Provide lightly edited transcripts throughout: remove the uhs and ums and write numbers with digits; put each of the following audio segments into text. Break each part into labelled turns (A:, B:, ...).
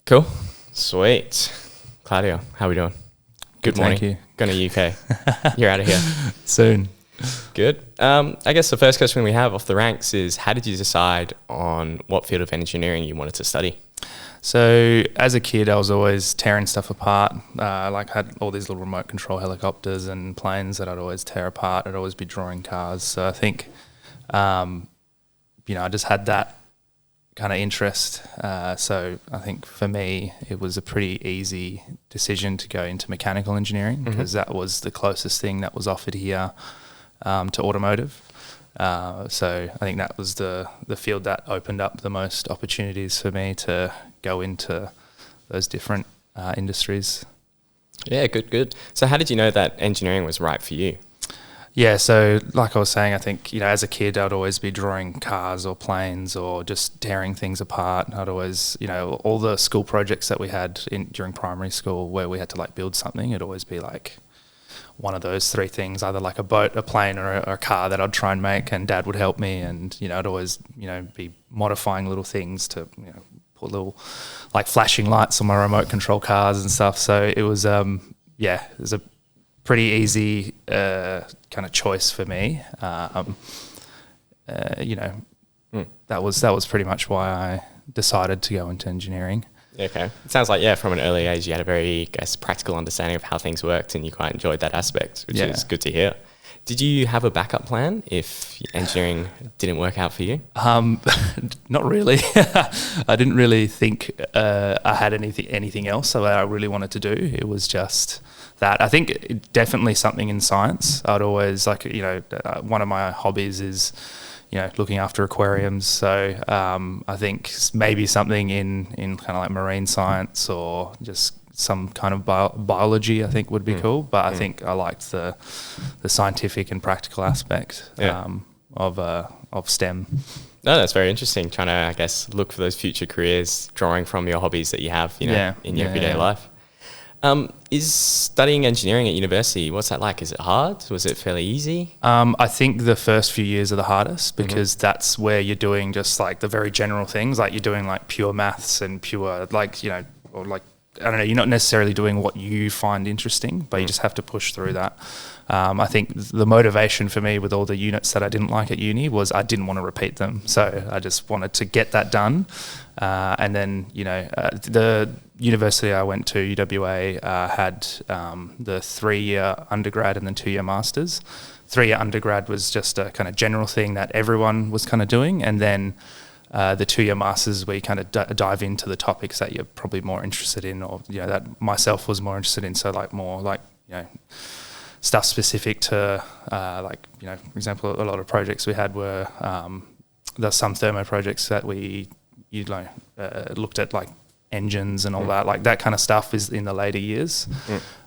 A: Cool. Sweet. Claudio, how we doing? Good morning.
B: Thank you.
A: Going to UK. You're out of here.
B: Soon.
A: Good. I guess the first question we have off the ranks is, how did you decide on what field of engineering you wanted to study?
B: So as a kid, I was always tearing stuff apart. I had all these little remote control helicopters and planes that I'd always tear apart. I'd always be drawing cars. So I think, I just had that kind of interest. So I think for me, it was a pretty easy decision to go into mechanical engineering because that was the closest thing that was offered here to automotive. So I think that was the field that opened up the most opportunities for me to go into those different industries.
A: Yeah, good. So how did you know that engineering was right for you?
B: Yeah, so like I was saying, I think, as a kid, I'd always be drawing cars or planes or just tearing things apart. I'd always, all the school projects that we had during primary school where we had to build something, it'd always be one of those three things, either a boat, a plane or a car that I'd try and make, and Dad would help me, and I'd always be modifying little things to put little flashing lights on my remote control cars and stuff. So it was it was a pretty easy kind of choice for me. That was pretty much why I decided to go into engineering.
A: Okay. It sounds like, from an early age, you had a very, practical understanding of how things worked and you quite enjoyed that aspect, which is good to hear. Did you have a backup plan if engineering didn't work out for you?
B: Not really. I didn't really think I had anything else that I really wanted to do. It was just that. I think definitely something in science. I'd always one of my hobbies is looking after aquariums. So I think maybe something in kind of marine science or just some kind of biology, I think would be cool. But I think I liked the scientific and practical aspect of STEM.
A: No, that's very interesting. Trying to, I guess, look for those future careers, drawing from your hobbies that you have, in your everyday life. Is studying engineering at university, what's that like? Is it hard? Was it fairly easy?
B: I think the first few years are the hardest because that's where you're doing just the very general things. You're doing pure maths and pure I don't know, you're not necessarily doing what you find interesting, but you just have to push through that. I think the motivation for me with all the units that I didn't like at uni was I didn't want to repeat them. So I just wanted to get that done. And then, the university I went to, UWA, had the 3-year undergrad and then 2-year masters. 3-year undergrad was just a kind of general thing that everyone was kind of doing. And then the 2-year masters, we kind of dive into the topics that you're probably more interested in, or that myself was more interested in. So more stuff specific to for example, a lot of projects we had were there's some thermo projects that we looked at engines and all that kind of stuff is in the later years.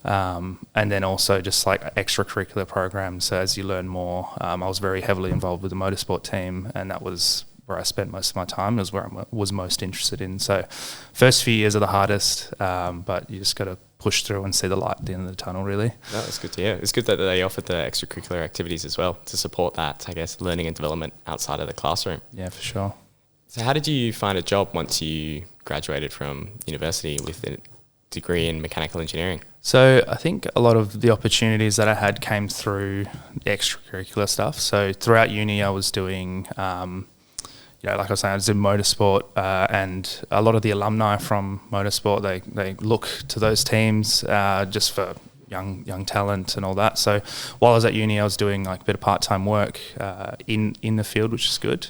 B: And then also just extracurricular programs. So as you learn more, I was very heavily involved with the motorsport team, and that was where I spent most of my time. It was where I was most interested in. So first few years are the hardest, but you just got to push through and see the light at the end of the tunnel, really.
A: No, that's good to hear. It's good that they offered the extracurricular activities as well to support that, I guess, learning and development outside of the classroom.
B: Yeah, for sure.
A: So how did you find a job once you graduated from university with a degree in mechanical engineering?
B: So I think a lot of the opportunities that I had came through the extracurricular stuff. So throughout uni, I was doing like I was saying, I was in motorsport, and a lot of the alumni from motorsport, they look to those teams just for young talent and all that. So while I was at uni, I was doing a bit of part-time work in the field, which is good.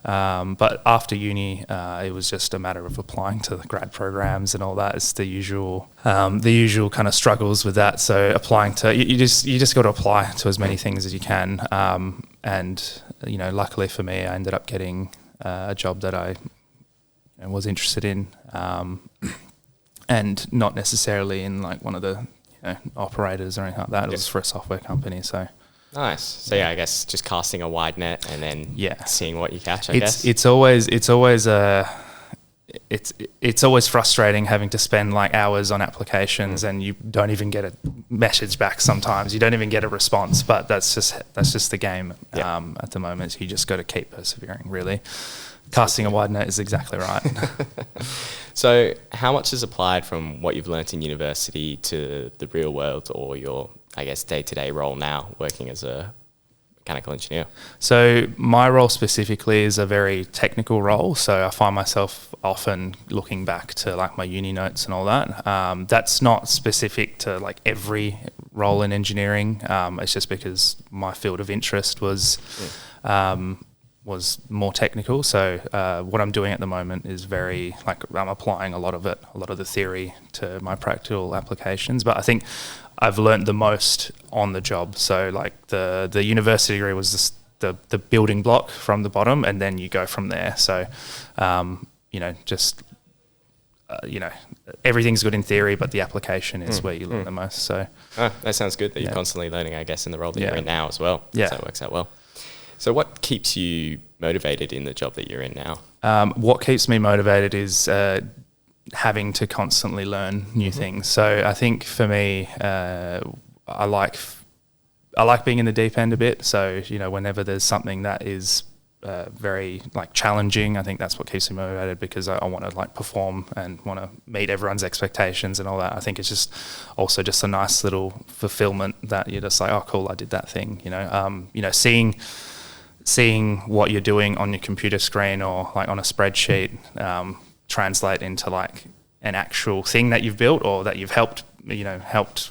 B: But after uni, it was just a matter of applying to the grad programs and all that. It's the usual kind of struggles with that. So applying to you just got to apply to as many things as you can. And luckily for me, I ended up getting a job that I was interested in, and not necessarily in one of the operators or anything like that. It was for a software company. So
A: nice. So I guess just casting a wide net and then seeing what you catch. I guess
B: it's always frustrating having to spend hours on applications and you don't even get a message back. Sometimes you don't even get a response, but that's just the game at the moment. So you just got to keep persevering, really. Casting a wide net is exactly right.
A: So how much is applied from what you've learnt in university to the real world or your, I guess, day-to-day role now working as a mechanical engineer?
B: So my role specifically is a very technical role. So I find myself often looking back to like my uni notes and all that. That's not specific to like every role in engineering. It's just because my field of interest was more technical. So what I'm doing at the moment is very like I'm applying a lot of the theory to my practical applications. But I think I've learned the most on the job. So like the university degree was just the building block from the bottom, and then you go from there. So everything's good in theory, but the application is where you learn the most. So
A: that sounds good that you're constantly learning, I guess, in the role that you're in now as well.
B: Yeah,
A: so that works out well. So what keeps you motivated in the job that you're in now?
B: What keeps me motivated is having to constantly learn new things. So I think for me, I like being in the deep end a bit. So, whenever there's something that is very like challenging, I think that's what keeps me motivated, because I want to like perform and want to meet everyone's expectations and all that. I think it's just also just a nice little fulfillment that you're just like, oh cool, I did that thing, seeing what you're doing on your computer screen or like on a spreadsheet translate into like an actual thing that you've built or that you've helped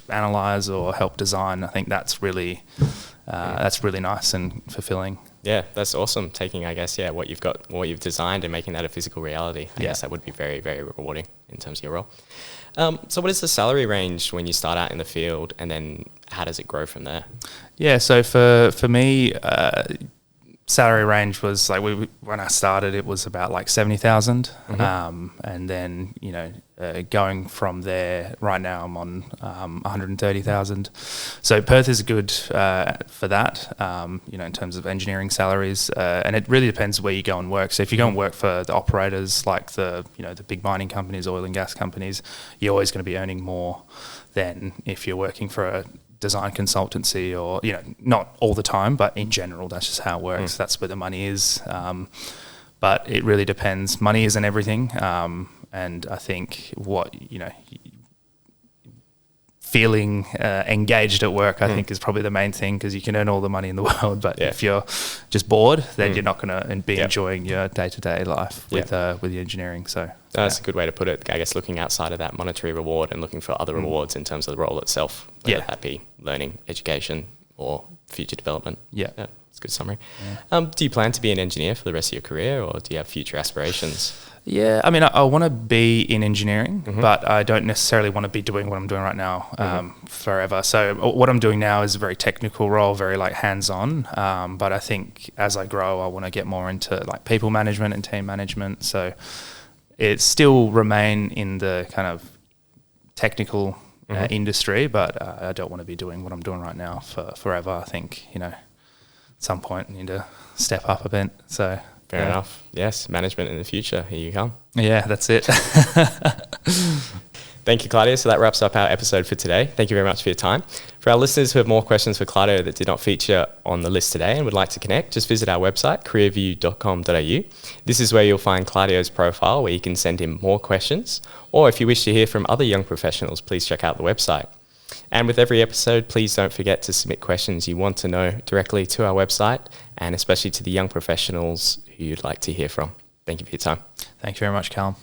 B: analyze or help design. I think that's really nice and fulfilling.
A: Yeah, that's awesome. Taking, I guess, what you've got, what you've designed, and making that a physical reality. I guess that would be very, very rewarding in terms of your role. So what is the salary range when you start out in the field, and then how does it grow from there? Yeah, so for me, salary range was like when I started, it was about like 70,000, and then going from there. Right now, I'm on 130,000. So Perth is good for that, in terms of engineering salaries, and it really depends where you go and work. So if you go and work for the operators, like the big mining companies, oil and gas companies, you're always going to be earning more than if you're working for a design consultancy, or not all the time, but in general that's just how it works. That's where the money is, but it really depends. Money isn't everything, and I think feeling engaged at work, I think, is probably the main thing, because you can earn all the money in the world, but if you're just bored, then you're not going to be enjoying your day-to-day life with the engineering. So that's a good way to put it, I guess, looking outside of that monetary reward and looking for other rewards in terms of the role itself, whether that be learning, education, or future development. Yeah, it's a good summary. Do you plan to be an engineer for the rest of your career, or do you have future aspirations?
B: Yeah, I mean, I want to be in engineering, but I don't necessarily want to be doing what I'm doing right now forever. So what I'm doing now is a very technical role, very like hands-on. But I think as I grow, I want to get more into like people management and team management. So it still remain in the kind of technical industry, but I don't want to be doing what I'm doing right now for forever. I think, at some point I need to step up a bit. So
A: fair enough. Yes, management in the future. Here you come.
B: Yeah, that's it.
A: Thank you, Claudio. So that wraps up our episode for today. Thank you very much for your time. For our listeners who have more questions for Claudio that did not feature on the list today and would like to connect, just visit our website, careerview.com.au. This is where you'll find Claudio's profile, where you can send him more questions. Or if you wish to hear from other young professionals, please check out the website. And with every episode, please don't forget to submit questions you want to know directly to our website, and especially to the young professionals who you'd like to hear from. Thank you for your time.
B: Thank you very much, Callum.